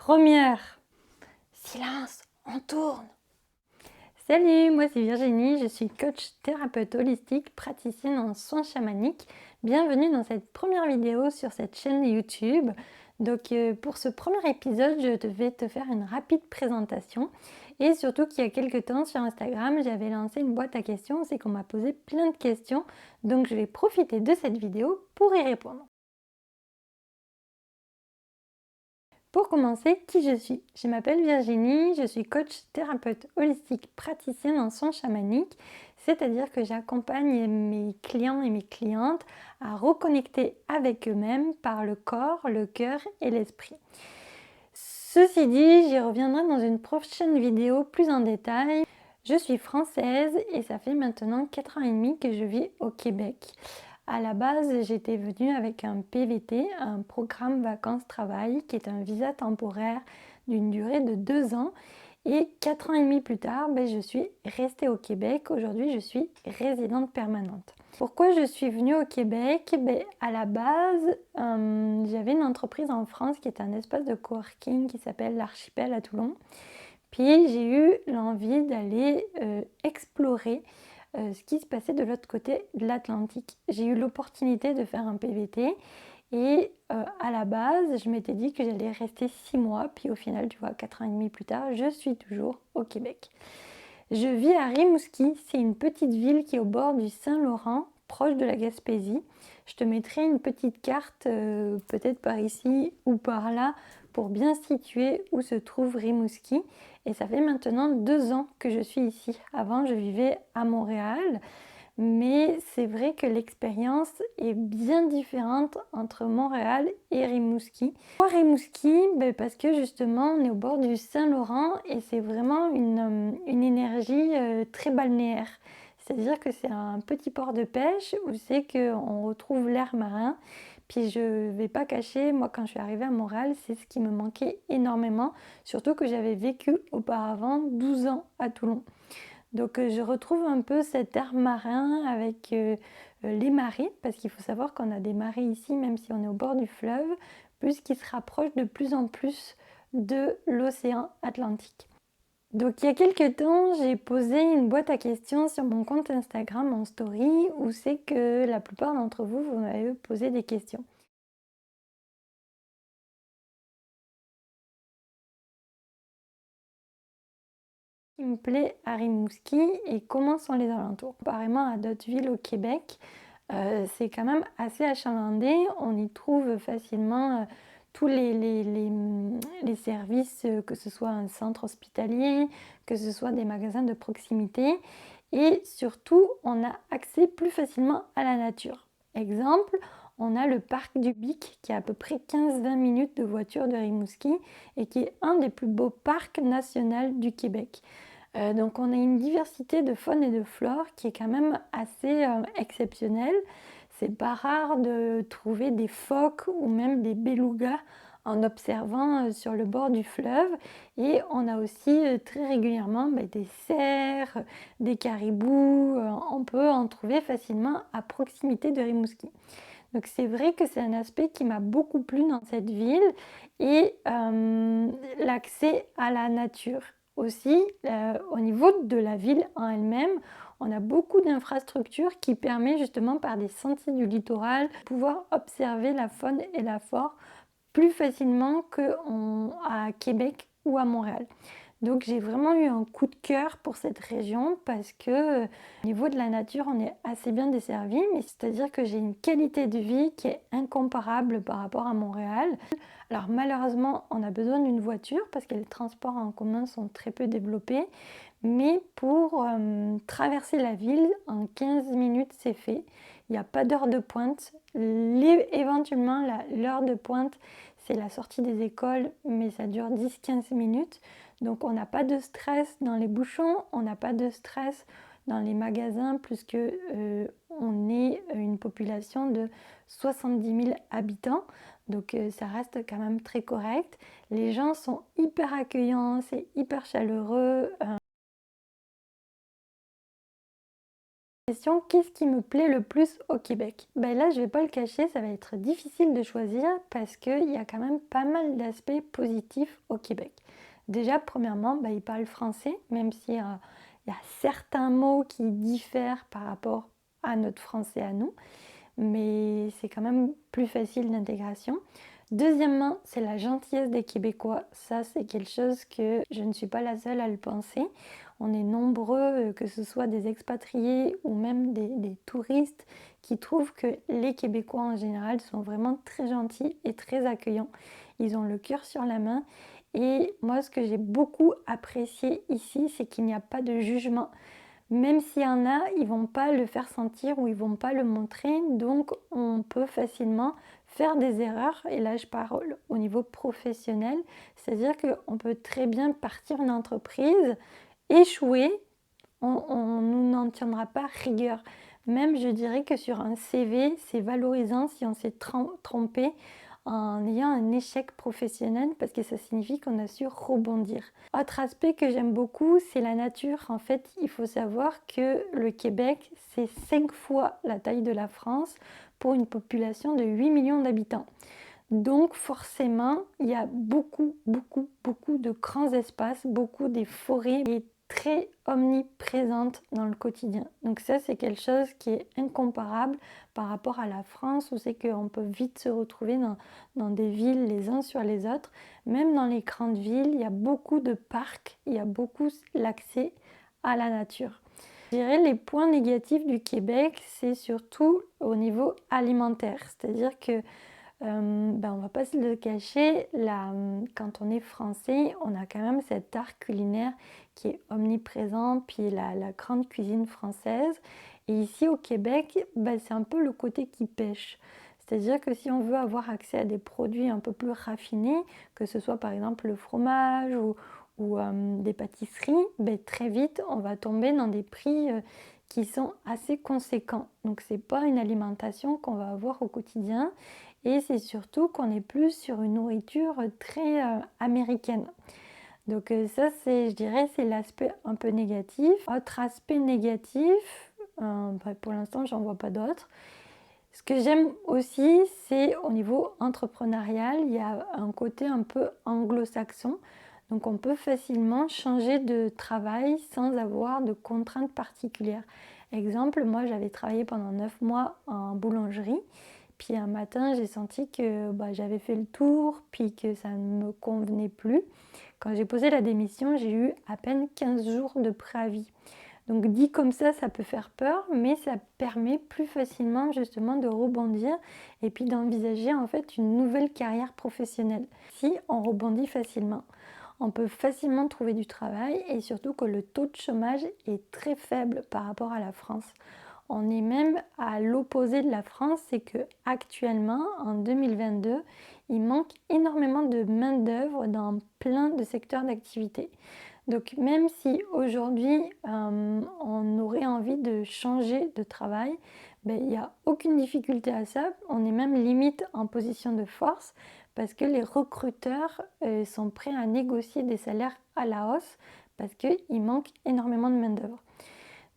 Première. Silence, on tourne. Salut, moi c'est Virginie, je suis coach thérapeute holistique, praticienne en soins chamaniques. Bienvenue dans cette première vidéo sur cette chaîne YouTube. Donc pour ce premier épisode, je vais te faire une rapide présentation. Et surtout qu'il y a quelques temps sur Instagram, j'avais lancé une boîte à questions, c'est qu'on m'a posé plein de questions. Donc je vais profiter de cette vidéo pour y répondre. Pour commencer, qui je suis? Je m'appelle Virginie, je suis coach thérapeute holistique praticienne en soins chamaniques, c'est-à-dire que j'accompagne mes clients et mes clientes à reconnecter avec eux-mêmes par le corps, le cœur et l'esprit. Ceci dit, j'y reviendrai dans une prochaine vidéo plus en détail. Je suis française et ça fait maintenant 4 ans et demi que je vis au Québec. À la base, j'étais venue avec un PVT, un programme vacances-travail, qui est un visa temporaire d'une durée de 2 ans. Et 4 ans et demi plus tard, je suis restée au Québec. Aujourd'hui, je suis résidente permanente. Pourquoi je suis venue au Québec? À la base, j'avais une entreprise en France qui est un espace de coworking qui s'appelle l'Archipel à Toulon. Puis j'ai eu l'envie d'aller explorer ce qui se passait de l'autre côté de l'Atlantique. J'ai eu l'opportunité de faire un PVT et à la base, je m'étais dit que j'allais rester 6 mois. Puis au final, tu vois, 4 ans et demi plus tard, je suis toujours au Québec. Je vis à Rimouski, c'est une petite ville qui est au bord du Saint-Laurent, proche de la Gaspésie. Je te mettrai une petite carte, peut-être par ici ou par là, pour bien situer où se trouve Rimouski. Et ça fait maintenant 2 ans que je suis ici. Avant, je vivais à Montréal. Mais c'est vrai que l'expérience est bien différente entre Montréal et Rimouski. Pourquoi Rimouski? Parce que justement on est au bord du Saint-Laurent et c'est vraiment une énergie très balnéaire. C'est-à-dire que c'est un petit port de pêche où c'est qu'on retrouve l'air marin. Puis je ne vais pas cacher, moi quand je suis arrivée à Montréal, c'est ce qui me manquait énormément. Surtout que j'avais vécu auparavant 12 ans à Toulon. Donc je retrouve un peu cet air marin avec les marées, parce qu'il faut savoir qu'on a des marées ici, même si on est au bord du fleuve, puisqu'ils se rapprochent de plus en plus de l'océan Atlantique. Donc il y a quelques temps, j'ai posé une boîte à questions sur mon compte Instagram en story, où c'est que la plupart d'entre vous, vous m'avez posé des questions. Qui me plaît à Rimouski et comment sont les alentours. Comparément à d'autres villes au Québec, c'est quand même assez achalandé. On y trouve facilement tous les services, que ce soit un centre hospitalier, que ce soit des magasins de proximité. Et surtout, on a accès plus facilement à la nature. Exemple, on a le parc du Bic qui est à peu près 15-20 minutes de voiture de Rimouski et qui est un des plus beaux parcs nationaux du Québec. Donc on a une diversité de faune et de flore qui est quand même assez exceptionnelle. C'est pas rare de trouver des phoques ou même des belugas en observant sur le bord du fleuve. Et on a aussi très régulièrement des cerfs, des caribous. On peut en trouver facilement à proximité de Rimouski. Donc c'est vrai que c'est un aspect qui m'a beaucoup plu dans cette ville et l'accès à la nature. Aussi, au niveau de la ville en elle-même, on a beaucoup d'infrastructures qui permettent justement par des sentiers du littoral de pouvoir observer la faune et la flore plus facilement qu'à Québec ou à Montréal. Donc j'ai vraiment eu un coup de cœur pour cette région parce que au niveau de la nature, on est assez bien desservi, mais c'est-à-dire que j'ai une qualité de vie qui est incomparable par rapport à Montréal. Alors malheureusement, on a besoin d'une voiture parce que les transports en commun sont très peu développés, mais pour traverser la ville, en 15 minutes, c'est fait. Il n'y a pas d'heure de pointe. Éventuellement, l'heure de pointe, c'est la sortie des écoles, mais ça dure 10-15 minutes. Donc on n'a pas de stress dans les bouchons, on n'a pas de stress dans les magasins, puisque on est une population de 70 000 habitants. Donc ça reste quand même très correct. Les gens sont hyper accueillants, c'est hyper chaleureux. Question, qu'est-ce qui me plaît le plus au Québec? Ben là, je vais pas le cacher, ça va être difficile de choisir parce qu'il y a quand même pas mal d'aspects positifs au Québec. Déjà, premièrement, ben, ils parlent français, même s'il y a certains mots qui diffèrent par rapport à notre français à nous, mais c'est quand même plus facile d'intégration. Deuxièmement, c'est la gentillesse des Québécois. Ça, c'est quelque chose que je ne suis pas la seule à le penser. On est nombreux, que ce soit des expatriés ou même des touristes, qui trouvent que les Québécois en général sont vraiment très gentils et très accueillants. Ils ont le cœur sur la main. Et moi, ce que j'ai beaucoup apprécié ici, c'est qu'il n'y a pas de jugement. Même s'il y en a, ils vont pas le faire sentir ou ils vont pas le montrer, donc on peut facilement faire des erreurs. Et là, je parle au niveau professionnel, c'est-à-dire qu'on peut très bien partir une entreprise, échouer, on nous n'en tiendra pas rigueur. Même, je dirais que sur un CV, c'est valorisant si on s'est trompé en ayant un échec professionnel parce que ça signifie qu'on a su rebondir. Autre aspect que j'aime beaucoup, c'est la nature. En fait, il faut savoir que le Québec, c'est 5 fois la taille de la France pour une population de 8 millions d'habitants. Donc forcément, il y a beaucoup, beaucoup, beaucoup de grands espaces, beaucoup des forêts et très omniprésentes dans le quotidien. Donc ça, c'est quelque chose qui est incomparable par rapport à la France où c'est qu'on peut vite se retrouver dans des villes les uns sur les autres. Même dans les grandes villes, il y a beaucoup de parcs, il y a beaucoup l'accès à la nature. Je dirais les points négatifs du Québec, c'est surtout au niveau alimentaire. C'est-à-dire que ben, on va pas se le cacher, là, quand on est français, on a quand même cet art culinaire qui est omniprésent, puis la grande cuisine française. Et ici au Québec, ben, c'est un peu le côté qui pêche. C'est-à-dire que si on veut avoir accès à des produits un peu plus raffinés, que ce soit par exemple le fromage ou des pâtisseries, ben, très vite on va tomber dans des prix qui sont assez conséquents. Donc c'est pas une alimentation qu'on va avoir au quotidien. Et c'est surtout qu'on est plus sur une nourriture très américaine. Donc ça, c'est, je dirais, c'est l'aspect un peu négatif. Autre aspect négatif, bah, pour l'instant, j'en vois pas d'autres. Ce que j'aime aussi, c'est au niveau entrepreneurial, il y a un côté un peu anglo-saxon. Donc on peut facilement changer de travail sans avoir de contraintes particulières. Exemple, moi j'avais travaillé pendant 9 mois en boulangerie. Puis un matin, j'ai senti que bah, j'avais fait le tour, puis que ça ne me convenait plus. Quand j'ai posé la démission, j'ai eu à peine 15 jours de préavis. Donc dit comme ça peut faire peur, mais ça permet plus facilement justement de rebondir et puis d'envisager en fait une nouvelle carrière professionnelle. Si on rebondit facilement, on peut facilement trouver du travail et surtout que le taux de chômage est très faible par rapport à la France. On est même à l'opposé de la France, c'est que actuellement, en 2022, il manque énormément de main-d'œuvre dans plein de secteurs d'activité. Donc même si aujourd'hui on aurait envie de changer de travail, ben, il n'y a aucune difficulté à ça. On est même limite en position de force parce que les recruteurs sont prêts à négocier des salaires à la hausse parce qu'il manque énormément de main-d'œuvre.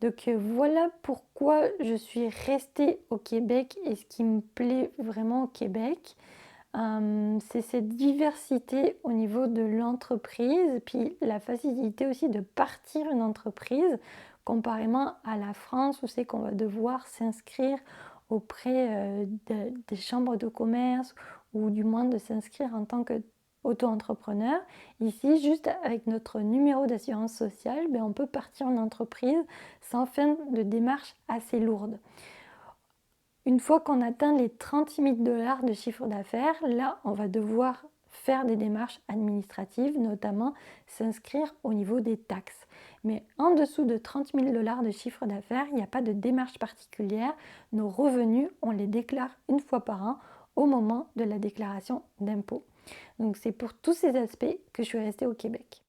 Donc voilà pourquoi je suis restée au Québec et ce qui me plaît vraiment au Québec, c'est cette diversité au niveau de l'entreprise, puis la facilité aussi de partir une entreprise comparément à la France où c'est qu'on va devoir s'inscrire auprès des chambres de commerce ou du moins de s'inscrire en tant qu'auto-entrepreneur. Ici, juste avec notre numéro d'assurance sociale, ben, on peut partir en entreprise sans faire de démarches assez lourdes. Une fois qu'on atteint les 30 000 $ de chiffre d'affaires, là, on va devoir faire des démarches administratives, notamment s'inscrire au niveau des taxes. Mais en dessous de 30 000 $ de chiffre d'affaires, il n'y a pas de démarche particulière. Nos revenus, on les déclare une fois par an au moment de la déclaration d'impôt. Donc c'est pour tous ces aspects que je suis restée au Québec.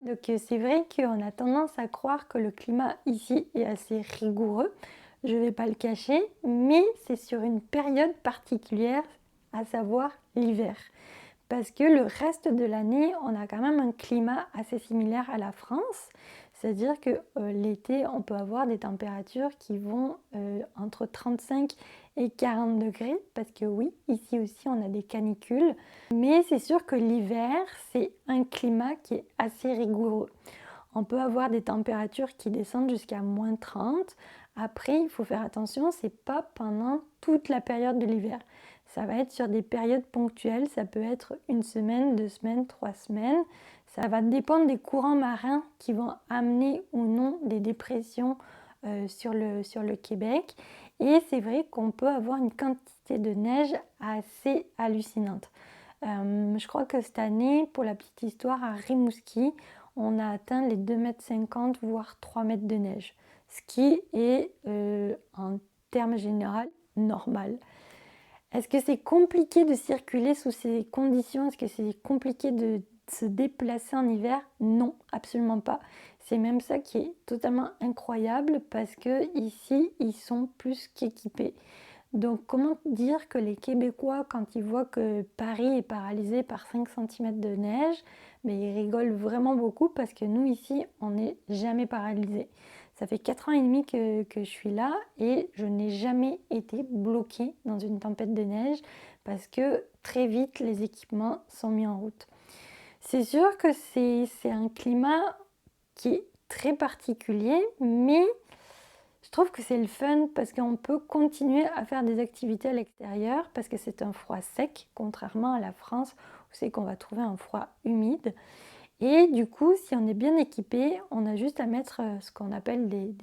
Donc c'est vrai qu'on a tendance à croire que le climat ici est assez rigoureux, je ne vais pas le cacher, mais c'est sur une période particulière, à savoir l'hiver. parce que le reste de l'année, on a quand même un climat assez similaire à la France. C'est-à-dire que l'été, on peut avoir des températures qui vont entre 35 et 40 degrés, parce que oui, ici aussi, on a des canicules. Mais c'est sûr que l'hiver, c'est un climat qui est assez rigoureux. On peut avoir des températures qui descendent jusqu'à moins 30. Après, il faut faire attention, c'est pas pendant toute la période de l'hiver. Ça va être sur des périodes ponctuelles, ça peut être une semaine, 2 semaines, 3 semaines. Ça va dépendre des courants marins qui vont amener ou non des dépressions sur le Québec. Et c'est vrai qu'on peut avoir une quantité de neige assez hallucinante. Je crois que cette année, pour la petite histoire, à Rimouski, on a atteint les 2,50 m, voire 3 mètres de neige, ce qui est en termes généraux normal. Est-ce que c'est compliqué de circuler sous ces conditions? Est-ce que c'est compliqué de se déplacer en hiver? Non, absolument pas. C'est même ça qui est totalement incroyable parce que ici, ils sont plus qu'équipés. Donc comment dire que les Québécois, quand ils voient que Paris est paralysé par 5 cm de neige, mais ils rigolent vraiment beaucoup parce que nous ici, on n'est jamais paralysé. Ça fait 4 ans et demi que je suis là et je n'ai jamais été bloquée dans une tempête de neige parce que très vite les équipements sont mis en route. C'est sûr que c'est un climat qui est très particulier, mais je trouve que c'est le fun parce qu'on peut continuer à faire des activités à l'extérieur parce que c'est un froid sec, contrairement à la France où c'est qu'on va trouver un froid humide. Et du coup, si on est bien équipé, on a juste à mettre ce qu'on appelle des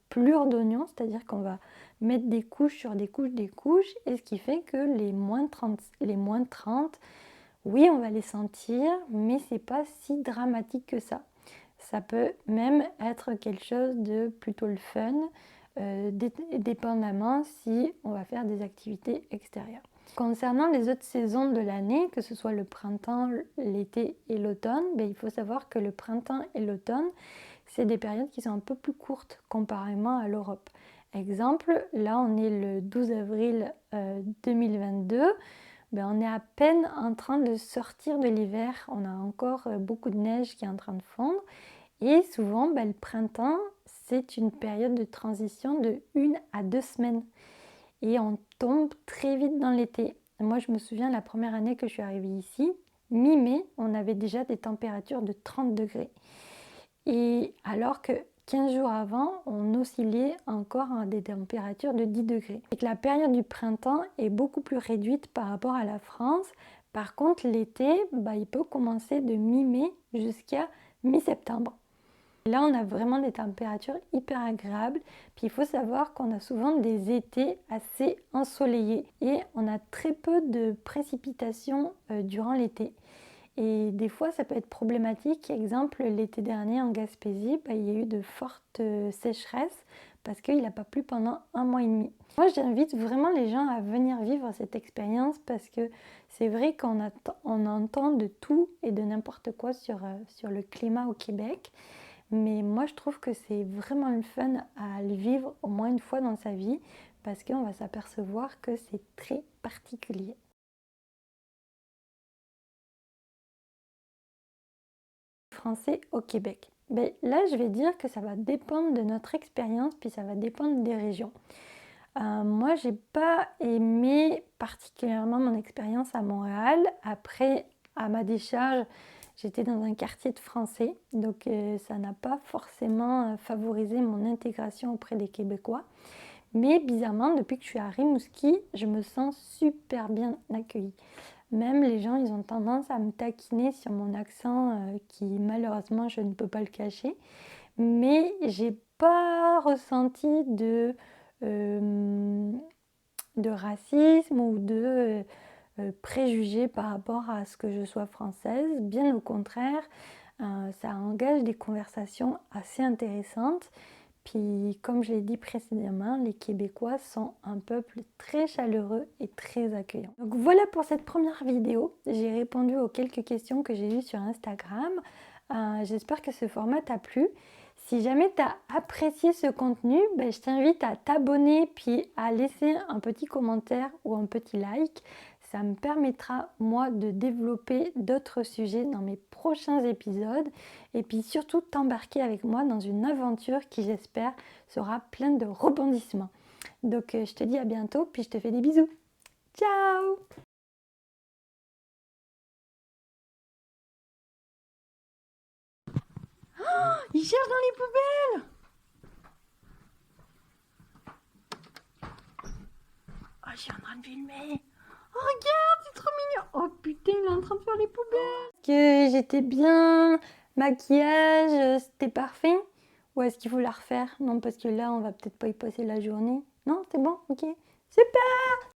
pelures d'oignons, c'est-à-dire qu'on va mettre des couches sur des couches, et ce qui fait que les moins 30, oui, on va les sentir, mais c'est pas si dramatique que ça. Ça peut même être quelque chose de plutôt le fun, dépendamment si on va faire des activités extérieures. Concernant les autres saisons de l'année, que ce soit le printemps, l'été et l'automne, il faut savoir que le printemps et l'automne, c'est des périodes qui sont un peu plus courtes comparément à l'Europe. Exemple, là on est le 12 avril 2022, on est à peine en train de sortir de l'hiver, on a encore beaucoup de neige qui est en train de fondre. Et souvent, le printemps, c'est une période de transition de 1 à 2 semaines. Et on tombe très vite dans l'été. Moi, je me souviens la première année que je suis arrivée ici, mi-mai, on avait déjà des températures de 30 degrés. Et alors que 15 jours avant, on oscillait encore à des températures de 10 degrés. Et que la période du printemps est beaucoup plus réduite par rapport à la France. Par contre, l'été, il peut commencer de mi-mai jusqu'à mi-septembre. Là, on a vraiment des températures hyper agréables. Puis il faut savoir qu'on a souvent des étés assez ensoleillés et on a très peu de précipitations durant l'été. Et des fois, ça peut être problématique. Exemple, l'été dernier en Gaspésie, il y a eu de fortes sécheresses parce qu'il n'a pas plu pendant 1 mois et demi. Moi, j'invite vraiment les gens à venir vivre cette expérience parce que c'est vrai qu'on entend de tout et de n'importe quoi sur le climat au Québec. Mais moi, je trouve que c'est vraiment le fun à le vivre au moins une fois dans sa vie parce qu'on va s'apercevoir que c'est très particulier. Français au Québec. Là, je vais dire que ça va dépendre de notre expérience, puis ça va dépendre des régions. Moi, j'ai pas aimé particulièrement mon expérience à Montréal. Après, à ma décharge, j'étais dans un quartier de Français, donc ça n'a pas forcément favorisé mon intégration auprès des Québécois. Mais bizarrement, depuis que je suis à Rimouski, je me sens super bien accueillie. Même les gens, ils ont tendance à me taquiner sur mon accent qui malheureusement, je ne peux pas le cacher. Mais j'ai pas ressenti euh, de racisme ou de préjugés par rapport à ce que je sois française. Bien au contraire, ça engage des conversations assez intéressantes. Puis, comme je l'ai dit précédemment, les Québécois sont un peuple très chaleureux et très accueillant. Donc voilà pour cette première vidéo. J'ai répondu aux quelques questions que j'ai eues sur Instagram. J'espère que ce format t'a plu. Si jamais tu as apprécié ce contenu, je t'invite à t'abonner puis à laisser un petit commentaire ou un petit like. ça me permettra, moi, de développer d'autres sujets dans mes prochains épisodes et puis surtout t'embarquer avec moi dans une aventure qui, j'espère, sera pleine de rebondissements. Donc, je te dis à bientôt, puis je te fais des bisous. Ciao! Il cherche dans les poubelles! Oh, je suis en train de filmer! Oh, regarde, c'est trop mignon! Oh putain, il est en train de faire les poubelles! Est-ce que j'étais bien? Maquillage, c'était parfait? Ou est-ce qu'il faut la refaire? Non, parce que là, on va peut-être pas y passer la journée. Non, c'est bon? Ok. Super!